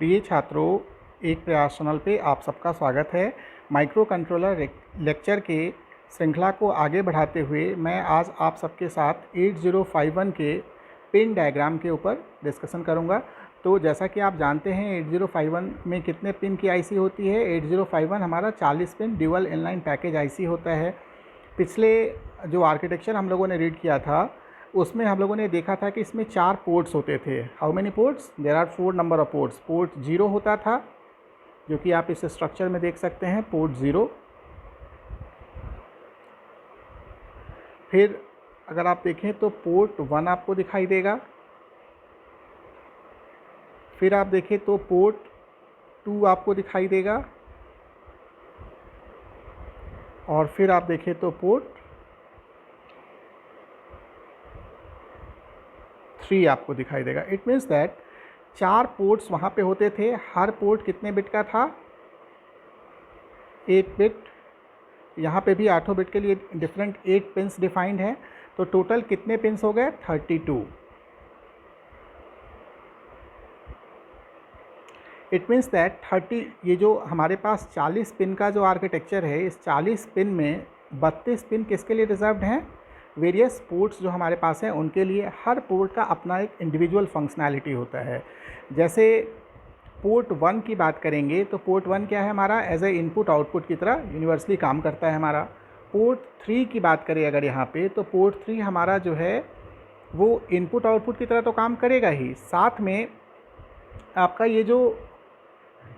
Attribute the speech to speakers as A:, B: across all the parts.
A: प्रिय छात्रों, एक प्रयास चैनल पे आप सबका स्वागत है। माइक्रो कंट्रोलर लेक्चर के श्रृंखला को आगे बढ़ाते हुए मैं आज आप सबके साथ 8051 के पिन डायग्राम के ऊपर डिस्कशन करूंगा। तो जैसा कि आप जानते हैं 8051 में कितने पिन की आईसी होती है। 8051 हमारा 40 pin dual inline package IC होता है। पिछले जो आर्किटेक्चर हम लोगों ने रीड किया था उसमें हम लोगों ने देखा था कि इसमें 4 पोर्ट्स होते थे। How many ports? There are 4 number of ports. Port 0 होता था, जो कि आप इस स्ट्रक्चर में देख सकते हैं, पोर्ट 0। फिर अगर आप देखें तो पोर्ट 1 आपको दिखाई देगा। फिर आप देखें तो पोर्ट 2 आपको दिखाई देगा, और फिर आप देखें तो पोर्ट 3 आपको दिखाई देगा। इट मीन्स दैट 4 पोर्ट्स वहाँ पे होते थे। हर पोर्ट कितने बिट का था? 8 बिट। यहाँ पे भी 8 बिट के लिए डिफरेंट 8 पिन्स डिफाइंड हैं। तो टोटल कितने पिन्स हो गए? 32। इट मीन्स दैट 30, ये जो हमारे पास 40 पिन का जो आर्किटेक्चर है, इस 40 पिन में 32 पिन किसके लिए रिजर्व्ड हैं? वेरियस पोर्ट्स जो हमारे पास हैं उनके लिए। हर पोर्ट का अपना एक इंडिविजुअल फंक्शनैलिटी होता है। जैसे पोर्ट 1 की बात करेंगे तो पोर्ट 1 क्या है हमारा? एज ए इनपुट आउटपुट की तरह यूनिवर्सली काम करता है हमारा। पोर्ट 3 की बात करें अगर यहाँ पे, तो पोर्ट 3 हमारा जो है वो इनपुट आउटपुट की तरह तो काम करेगा ही, साथ में आपका ये जो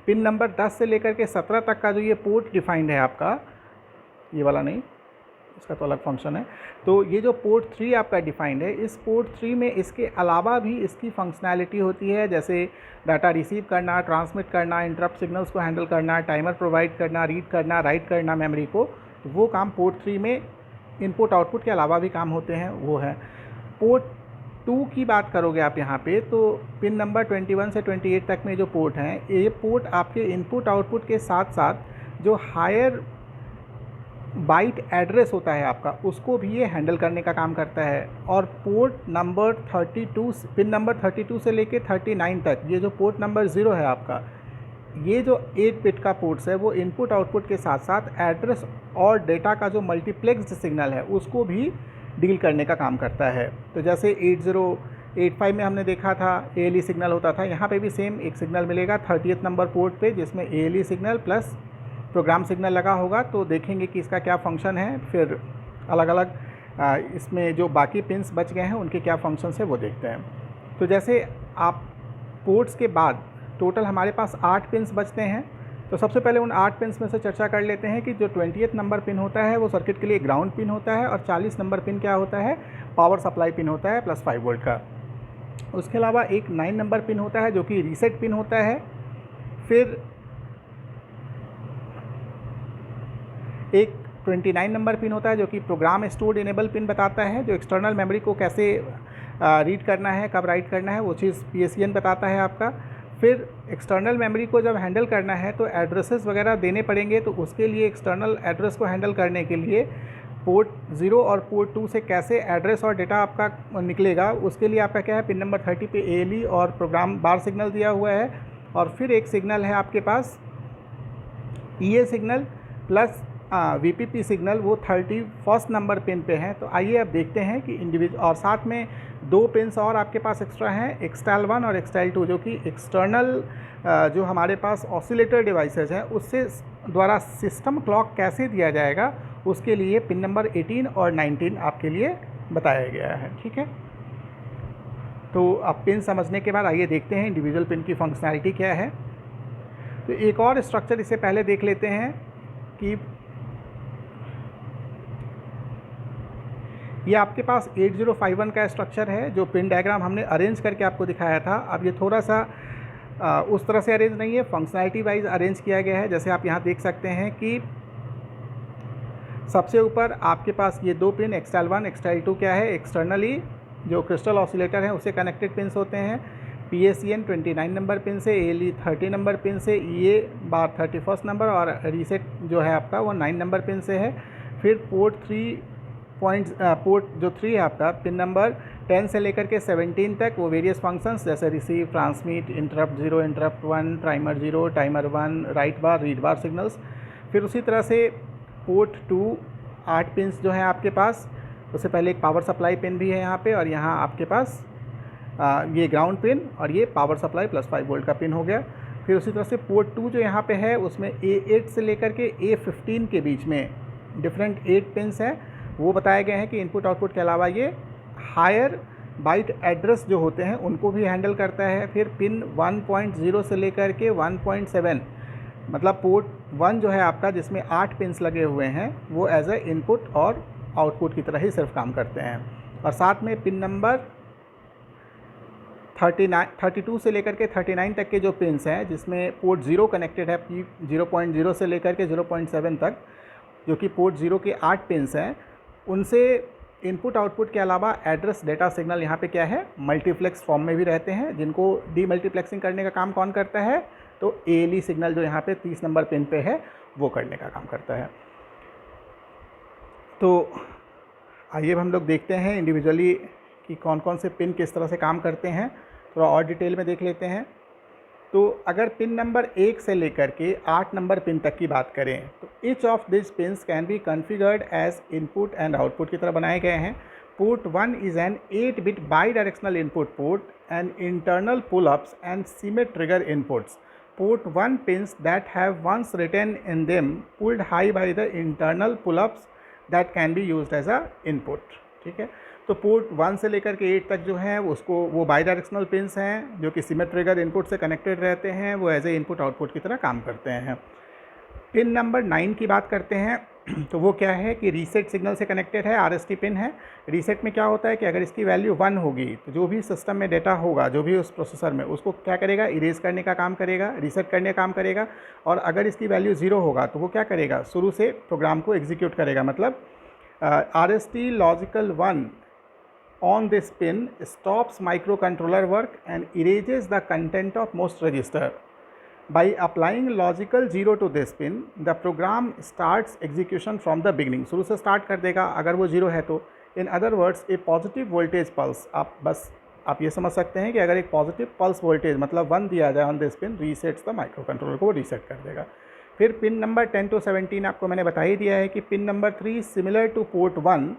A: पिन नंबर 10 से लेकर के 17 तक का जो ये पोर्ट डिफाइंड है आपका, ये वाला नहीं, इसका तो अलग फंक्शन है। तो ये जो पोर्ट 3 आपका डिफाइंड है, इस पोर्ट 3 में इसके अलावा भी इसकी फंक्शनैलिटी होती है, जैसे डाटा रिसीव करना, ट्रांसमिट करना, इंटरप्ट सिग्नल्स को हैंडल करना, टाइमर प्रोवाइड करना, रीड करना, राइट करना मेमोरी को। तो वो काम पोर्ट 3 में इनपुट आउटपुट के अलावा भी काम होते हैं, वो है। पोर्ट 2 की बात करोगे आप यहाँ पे, तो पिन नंबर 21 से 28 तक में जो पोर्ट हैं, ये पोर्ट आपके इनपुट आउटपुट के साथ साथ जो हायर बाइट एड्रेस होता है आपका, उसको भी ये हैंडल करने का काम करता है। और पोर्ट नंबर 32, पिन नंबर 32 से लेके 39 तक, ये जो पोर्ट नंबर 0 है आपका, ये जो 8 बिट का पोर्ट्स है, वो इनपुट आउटपुट के साथ साथ एड्रेस और डेटा का जो मल्टीप्लेक्स्ड सिग्नल है उसको भी डील करने का काम करता है। तो जैसे 8085 में हमने देखा था ALE सिग्नल होता था, यहाँ पे भी सेम एक सिग्नल मिलेगा 30th नंबर पोर्ट पे, जिसमें ALE signal plus program signal लगा होगा। तो देखेंगे कि इसका क्या फंक्शन है। फिर अलग अलग इसमें जो बाकी पिन्स बच गए हैं उनके क्या फंक्शंस है वो देखते हैं। तो जैसे आप पोर्ट्स के बाद टोटल हमारे पास 8 पिन्स बचते हैं। तो सबसे पहले उन 8 पिन्स में से चर्चा कर लेते हैं कि जो 20th नंबर पिन होता है वो सर्किट के लिए ग्राउंड पिन होता है, और 40 नंबर पिन क्या होता है? पावर सप्लाई पिन होता है प्लस 5 वोल्ट का। उसके अलावा एक 9 नंबर पिन होता है जो कि रीसेट पिन होता है। फिर एक 29 नंबर पिन होता है जो कि प्रोग्राम स्टोर्ड इनेबल पिन बताता है, जो एक्सटर्नल मेमोरी को कैसे रीड करना है, कब राइट करना है, वो चीज़ PSEN बताता है आपका। फिर एक्सटर्नल मेमोरी को जब हैंडल करना है तो एड्रेसेस वगैरह देने पड़ेंगे, तो उसके लिए एक्सटर्नल एड्रेस को हैंडल करने के लिए पोर्ट 0 और पोर्ट 2 से कैसे एड्रेस और डेटा आपका निकलेगा, उसके लिए आपका क्या है? पिन नंबर 30 पे ALE और प्रोग्राम बार सिग्नल दिया हुआ है। और फिर एक सिग्नल है आपके पास EA signal plus VPP signal, वो 31st नंबर पिन पे है। तो आइए अब देखते हैं कि इंडिविजुअल, और साथ में 2 पिन्स और आपके पास एक्स्ट्रा हैं, एक्सटाइल 1 और एक्सटाइल 2, जो कि एक्सटर्नल जो हमारे पास ऑसिलेटर डिवाइसेस हैं उससे द्वारा सिस्टम क्लॉक कैसे दिया जाएगा, उसके लिए पिन नंबर 18 और 19 आपके लिए बताया गया है। ठीक है, तो अब पिन समझने के बाद आइए देखते हैं इंडिविजुअल पिन की फंक्शनैलिटी क्या है। तो एक और स्ट्रक्चर इससे पहले देख लेते हैं कि ये आपके पास 8051 का स्ट्रक्चर है, जो पिन डायग्राम हमने अरेंज करके आपको दिखाया था। अब ये थोड़ा सा उस तरह से अरेंज नहीं है, फंक्शनैलिटी वाइज अरेंज किया गया है। जैसे आप यहाँ देख सकते हैं कि सबसे ऊपर आपके पास ये 2 पिन एक्सटाइल 1 एक्सटाइल 2 क्या है? एक्सटर्नली जो क्रिस्टल ऑसिलेटर है उससे कनेक्टेड पिन्स होते हैं। PSEN 29 नंबर पिन से, ALE 30 नंबर पिन से, EA बार 31st नंबर, और रीसेट जो है आपका वो 9 नंबर पिन से है। फिर पोर्ट 3 पोर्ट जो 3 है आपका, पिन नंबर 10 से लेकर के 17 तक वो वेरियस फंक्शंस जैसे receive, transmit, interrupt 0, interrupt 1, timer 0, timer 1, write bar, read bar signals. फिर उसी तरह से पोर्ट 2 8 पिन्स जो हैं आपके पास, उससे पहले एक पावर सप्लाई पिन भी है यहाँ पे, और यहाँ आपके पास ये ग्राउंड पिन और ये पावर सप्लाई +5 वोल्ट का पिन हो गया। फिर उसी तरह से पोर्ट 2 जो यहाँ पे है उसमें A8 से लेकर के A15 के बीच में डिफरेंट 8 पिन्स हैं, वो बताए गए हैं कि इनपुट आउटपुट के अलावा ये हायर बाइट एड्रेस जो होते हैं उनको भी हैंडल करता है। फिर पिन 1.0 से लेकर के 1.7, मतलब पोर्ट 1 जो है आपका जिसमें 8 पिन्स लगे हुए हैं वो एज ए इनपुट और आउटपुट की तरह ही सिर्फ काम करते हैं। और साथ में पिन नंबर 32 से लेकर के 39 तक के जो पिन्स हैं जिसमें पोर्ट 0 कनेक्टेड है, P0.0 से लेकर के 0.7 तक, जो कि पोर्ट 0 के 8 पिन्स हैं, उनसे इनपुट आउटपुट के अलावा एड्रेस डेटा सिग्नल यहाँ पे क्या है, मल्टीप्लेक्स फॉर्म में भी रहते हैं, जिनको डीमल्टीप्लेक्सिंग करने का काम कौन करता है, तो ALE सिग्नल जो यहाँ पे 30 नंबर पिन पे है वो करने का काम करता है। तो आइए हम लोग देखते हैं इंडिविजुअली कि कौन कौन से पिन किस तरह से काम करते हैं, थोड़ा और डिटेल में देख लेते हैं। तो अगर पिन नंबर 1 से लेकर के 8 नंबर पिन तक की बात करें तो each of this pins can be configured as input and output की तरह बनाए गए हैं। Port 1 is an 8-bit bidirectional input port and internal pull ups and Schmitt trigger inputs. Port 1 pins that have once written in them pulled high by the internal pull-ups that can be used as a input। ठीक है, तो port 1 से लेकर के 8 तक जो है उसको वो बाई डायरेक्शनल पिन्स हैं जो कि सीमेट ट्रिगर इनपुट से कनेक्टेड रहते हैं, वो एज ए इनपुट आउटपुट की तरह काम करते हैं। पिन नंबर 9 की बात करते हैं तो वो क्या है कि रीसेट सिग्नल से कनेक्टेड है, RST पिन है। रीसेट में क्या होता है कि अगर इसकी वैल्यू 1 होगी तो जो भी सिस्टम में डेटा होगा, जो भी उस प्रोसेसर में, उसको क्या करेगा, इरेज करने का काम करेगा, रीसेट करने का काम करेगा। और अगर इसकी वैल्यू 0 होगा तो वो क्या करेगा, शुरू से प्रोग्राम को एग्जीक्यूट करेगा। मतलब RST logical 1 on this pin stops microcontroller work and erases the content of most register. By applying logical 0 to this pin, the program starts execution from the beginning। शुरू से स्टार्ट कर देगा अगर वो 0 है तो। In other words, a positive voltage pulse, आप ये समझ सकते हैं कि अगर एक पॉजिटिव पल्स वोल्टेज मतलब 1 दिया जाए on this pin, resets the microcontroller को रीसेट कर देगा। फिर पिन नंबर 10 to 17 आपको मैंने बता ही दिया है कि pin number 3 similar to port 1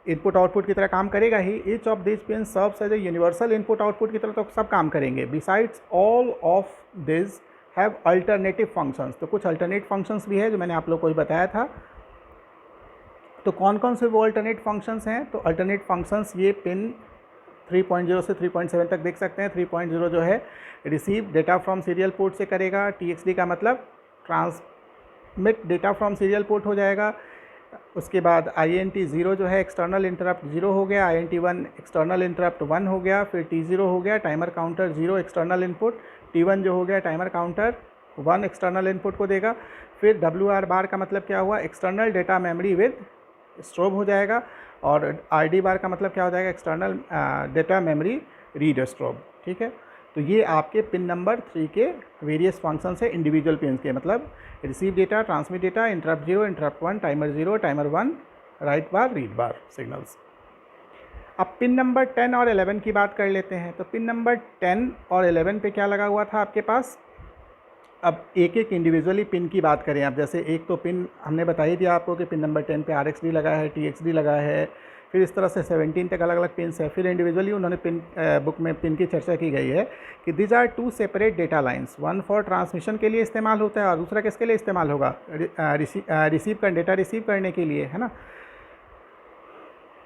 A: input output की तरह काम करेगा ही। Each of this pin serves as a universal input output की तरह तो सब काम करेंगे। Besides all of this have alternative functions, तो कुछ अल्टरनेट फंक्शंस भी है जो मैंने आप लोग को ही बताया था। तो कौन कौन से वो अल्टरनेट फंक्शंस हैं, तो अल्टरनेट फंक्शंस ये पिन 3.0 से 3.7 तक देख सकते हैं। 3.0 जो है receive data from serial port से करेगा, TXD का मतलब transmit data from serial port हो जाएगा। उसके बाद INT 0 जो है एक्सटर्नल इंटरप्ट 0 हो गया, INT 1 एक्सटर्नल इंटरप्ट 1 हो गया, फिर T0 हो गया timer counter 0 external input, T1 जो हो गया टाइमर काउंटर 1 एक्सटर्नल इनपुट को देगा। फिर WR बार का मतलब क्या हुआ, external data memory with strobe हो जाएगा, और RD बार का मतलब क्या हो जाएगा, external data memory read strobe. ठीक है, तो ये आपके पिन नंबर 3 के वेरियस फंक्शंस है इंडिविजुअल पिन्स के, मतलब receive data, transmit data, interrupt 0, interrupt 1, timer 0, timer 1, write bar, read bar signals. अब पिन नंबर 10 और 11 की बात कर लेते हैं। तो पिन नंबर 10 और 11 पे क्या लगा हुआ था आपके पास। अब एक एक इंडिविजुअली पिन की बात करें। अब जैसे एक तो पिन हमने बता ही दिया आपको कि पिन नंबर 10 पे RXD लगा है, TXD लगा है, फिर इस तरह से 17 तक अलग अलग पिन्स है। फिर इंडिविजुअली उन्होंने पिन बुक में पिन की चर्चा की गई है कि these are 2 separate data lines, one for transmission के लिए इस्तेमाल होता है और दूसरा किसके लिए इस्तेमाल होगा, डेटा रिसीव करने के लिए, है ना।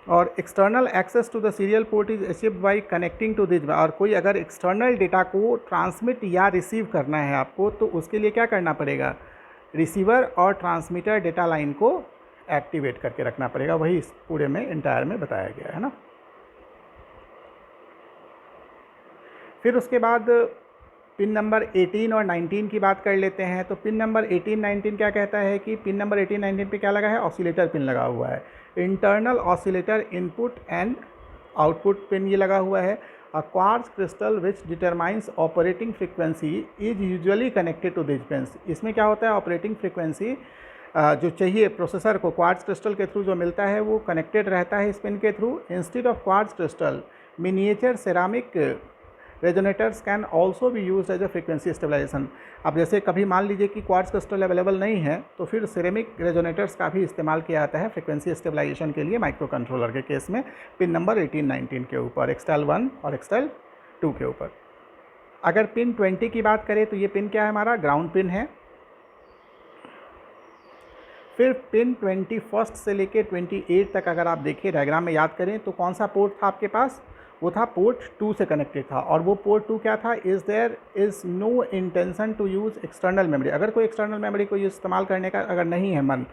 A: और external access to the serial port is achieved by connecting to this. और कोई अगर एक्सटर्नल डेटा को ट्रांसमिट या रिसीव करना है आपको, तो उसके लिए क्या करना पड़ेगा, रिसीवर और ट्रांसमीटर डेटा लाइन को एक्टिवेट करके रखना पड़ेगा। वही इस पूरे में इंटायर में बताया गया है ना। फिर उसके बाद पिन नंबर 18 और 19 की बात कर लेते हैं। तो पिन नंबर 18-19 क्या कहता है कि पिन नंबर 18-19 पे क्या लगा है, ऑसिलेटर पिन लगा हुआ है। Internal oscillator input and output pin ये लगा हुआ है। A quartz crystal which determines operating frequency is usually connected to this pins. इसमें क्या होता है, ऑपरेटिंग फ्रीक्वेंसी जो चाहिए प्रोसेसर को क्वार्ट्ज क्रिस्टल के थ्रू जो मिलता है वो कनेक्टेड रहता है इस पिन के थ्रू। Instead of quartz crystal miniature ceramic resonators can also be use as a frequency stabilization. अब जैसे कभी मान लीजिए कि क्वार्ट्ज क्रिस्टल अवेलेबल नहीं है तो फिर सिरेमिक रेजोनेटर्स का भी इस्तेमाल किया जाता है फ्रीक्वेंसी स्टेबलाइजेशन के लिए माइक्रो कंट्रोलर के केस में, पिन नंबर 18, 19 के ऊपर, एक्सटेल 1 और एक्सटेल 2 के ऊपर। अगर पिन 20 की बात करें तो ये पिन क्या है, हमारा ग्राउंड पिन है। फिर पिन 21 से लेके 28 तक अगर आप देखिए डायग्राम में याद करें तो कौन सा पोर्ट था आपके पास, वो था पोर्ट 2 से कनेक्टेड था। और वो पोर्ट 2 क्या था, is there is no intention to use external memory. अगर कोई एक्सटर्नल मेमोरी को इस्तेमाल करने का अगर नहीं है मन,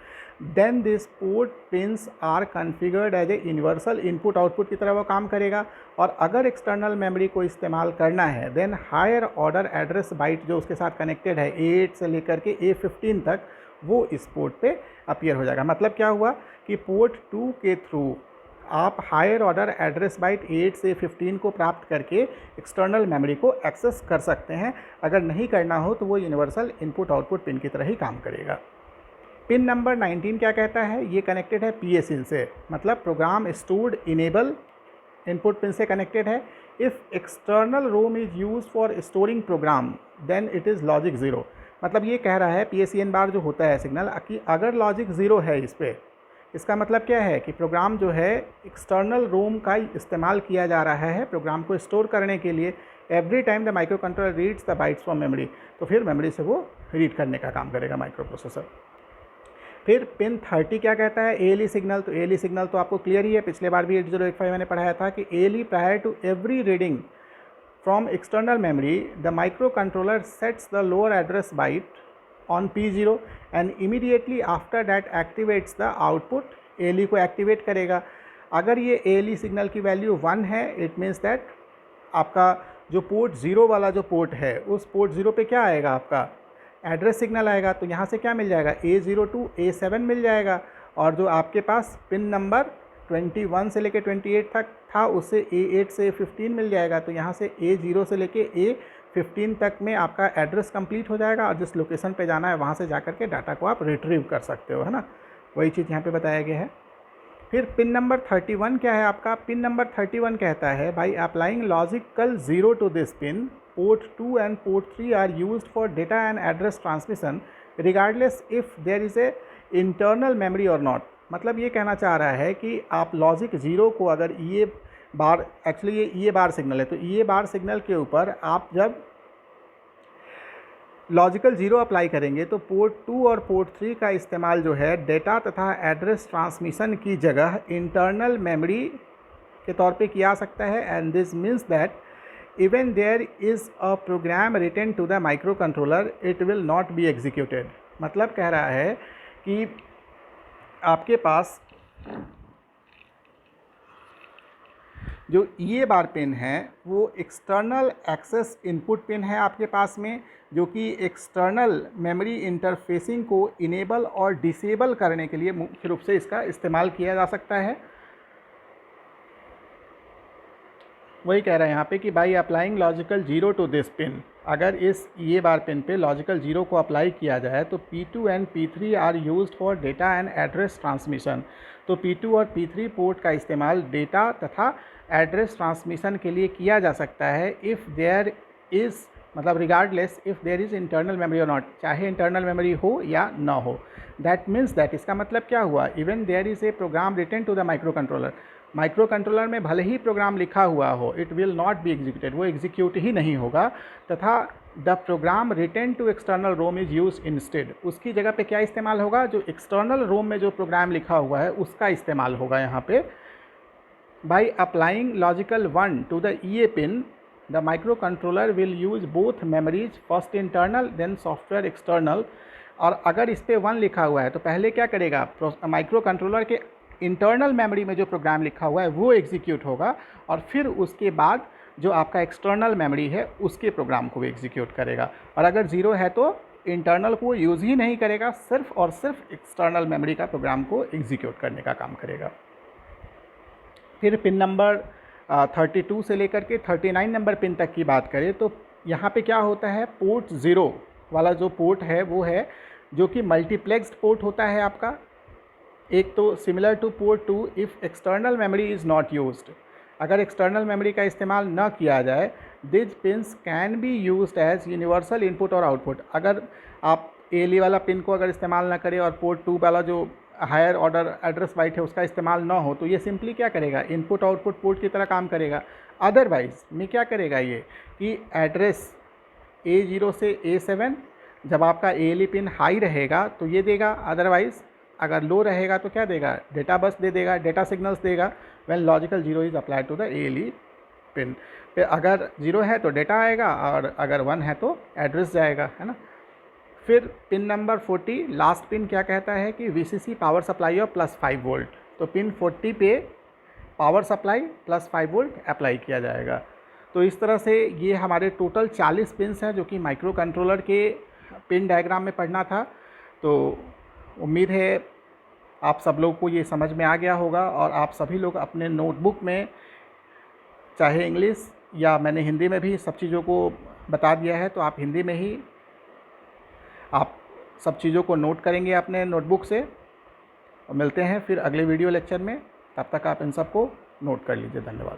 A: then this port pins are configured as a universal input output की तरह वो काम करेगा। और अगर एक्सटर्नल मेमोरी को इस्तेमाल करना है then higher order address byte जो उसके साथ कनेक्टेड है A8 से लेकर के A15 तक, वो इस पोर्ट पे अपीयर हो जाएगा। मतलब क्या हुआ कि पोर्ट 2 के थ्रू आप हायर ऑर्डर एड्रेस बाइट 8 से 15 को प्राप्त करके एक्सटर्नल मेमोरी को एक्सेस कर सकते हैं। अगर नहीं करना हो तो वो यूनिवर्सल इनपुट आउटपुट पिन की तरह ही काम करेगा। पिन नंबर 19 क्या कहता है, ये कनेक्टेड है PSIN से, मतलब program stored enable input pin से कनेक्टेड है। If external ROM is use for storing program then it is logic 0। मतलब ये कह रहा है PSEN बार जो होता है सिग्नल कि अगर लॉजिक 0 है इस पर, इसका मतलब क्या है कि प्रोग्राम जो है एक्सटर्नल रोम का इस्तेमाल किया जा रहा है प्रोग्राम को स्टोर करने के लिए। Every time the micro controller reads the bytes from memory, तो फिर मेमोरी से वो रीड करने का काम करेगा माइक्रो प्रोसेसर। फिर पिन 30 क्या कहता है, ALE सिग्नल। तो ALE सिग्नल तो आपको क्लियर ही है, पिछले बार भी 8085 मैंने पढ़ाया था कि ALE prior to every reading from external memory the microcontroller sets the lower address byte on P0 and immediately after that activates the output, ALE को एक्टिवेट करेगा। अगर ये ALE सिग्नल की वैल्यू 1 है, इट मीन्स दैट आपका जो port 0 वाला जो पोर्ट है उस पोर्ट 0 पे क्या आएगा, आपका एड्रेस सिग्नल आएगा। तो यहाँ से क्या मिल जाएगा, A0 to A7 मिल जाएगा। और जो आपके पास पिन नंबर 21 से लेके 28 तक था उससे A8 से A15 मिल जाएगा। तो यहाँ से A0 से लेके A15 तक में आपका एड्रेस कंप्लीट हो जाएगा और जिस लोकेशन पे जाना है वहाँ से जाकर के डाटा को आप रिट्रीव कर सकते हो, है ना। वही चीज़ यहाँ पे बताया गया है। फिर पिन नंबर 31 क्या है आपका, पिन नंबर 31 कहता है by applying logical 0 to this pin, port 2 and port 3 are used for data and address transmission regardless if there is a internal memory और नॉट। मतलब ये कहना चाह रहा है कि आप लॉजिक 0 को अगर ये बार, एक्चुअली ये बार सिग्नल है, तो ये बार सिग्नल के ऊपर आप जब लॉजिकल 0 अप्लाई करेंगे तो पोर्ट 2 और पोर्ट 3 का इस्तेमाल जो है डेटा तथा एड्रेस ट्रांसमिशन की जगह इंटरनल मेमोरी के तौर पे किया सकता है। And this means that even there is a program written to the microcontroller it will not be executed. मतलब कह रहा है कि आपके पास जो ये बार पिन है वो एक्सटर्नल एक्सेस इनपुट पिन है आपके पास में, जो कि एक्सटर्नल मेमोरी इंटरफेसिंग को इनेबल और डिसेबल करने के लिए मुख्य रूप से इसका इस्तेमाल किया जा सकता है। वही कह रहा है यहाँ पे कि by applying logical 0 to this pin, अगर इस ये बार पिन पे लॉजिकल 0 को अप्लाई किया जाए तो P2 and P3 are used for data and address transmission. तो P2 और P3 पोर्ट का इस्तेमाल डेटा तथा एड्रेस ट्रांसमिशन के लिए किया जा सकता है। इफ़ देयर इज़, मतलब regardless if there is internal memory और नॉट, चाहे इंटरनल मेमोरी हो या ना हो। दैट मीन्स दैट, इसका मतलब क्या हुआ, even there is a program written to the microcontroller, microcontroller में भले ही प्रोग्राम लिखा हुआ हो, it will not be executed, वो एग्जीक्यूट ही नहीं होगा। तथा the program written to external ROM is use instead, उसकी जगह पे क्या इस्तेमाल होगा, जो एक्सटर्नल रोम में जो प्रोग्राम लिखा हुआ है उसका इस्तेमाल होगा यहाँ पे। By applying logical 1 to the EA pin the microcontroller will use both memories, first internal then software external. और अगर इस पर 1 लिखा हुआ है तो पहले क्या करेगा, माइक्रो कंट्रोलर के इंटरनल मेमोरी में जो प्रोग्राम लिखा हुआ है वो एग्जीक्यूट होगा और फिर उसके बाद जो आपका एक्सटर्नल मेमोरी है उसके प्रोग्राम को भी एग्जीक्यूट करेगा। और अगर 0 है तो इंटरनल को यूज़ ही नहीं करेगा, सिर्फ और सिर्फ एक्सटर्नल मेमोरी का प्रोग्राम को एग्जीक्यूट करने का काम करेगा। फिर पिन नंबर 32 से लेकर के 39 नंबर पिन तक की बात करें तो यहाँ पे क्या होता है, पोर्ट 0 वाला जो पोर्ट है वो है जो कि मल्टीप्लेक्स्ड पोर्ट होता है आपका। एक तो similar to port 2 if external memory is not used, अगर एक्सटर्नल मेमोरी का इस्तेमाल न किया जाए, these pins can be used as universal input और आउटपुट। अगर आप ALE वाला पिन को अगर इस्तेमाल ना करें और पोर्ट 2 वाला जो हायर ऑर्डर एड्रेस बाइट है उसका इस्तेमाल ना हो, तो ये सिंपली क्या करेगा, इनपुट आउटपुट पोर्ट की तरह काम करेगा। अदरवाइज में क्या करेगा ये कि एड्रेस A0 से A7 जब आपका ALE पिन हाई रहेगा तो ये देगा, अदरवाइज अगर लो रहेगा तो क्या देगा, डेटा बस दे देगा, डेटा सिग्नल्स देगा। When logical 0 is applied to the ALE pin. फिर अगर 0 है तो डेटा आएगा और अगर 1 है तो एड्रेस जाएगा, है ना। फिर पिन नंबर 40 लास्ट पिन क्या कहता है कि VCC power supply of +5 volt. तो पिन 40 पे पावर सप्लाई +5 वोल्ट अप्लाई किया जाएगा। तो इस तरह से ये हमारे टोटल 40 पिन्स हैं जो कि माइक्रो कंट्रोलर के पिन डायग्राम में पढ़ना था। तो उम्मीद है आप सब लोग को ये समझ में आ गया होगा और आप सभी लोग अपने नोटबुक में, चाहे इंग्लिश या मैंने हिंदी में भी सब चीज़ों को बता दिया है, तो आप हिंदी में ही आप सब चीज़ों को नोट करेंगे अपने नोटबुक से। और मिलते हैं फिर अगले वीडियो लेक्चर में, तब तक आप इन सब को नोट कर लीजिए। धन्यवाद।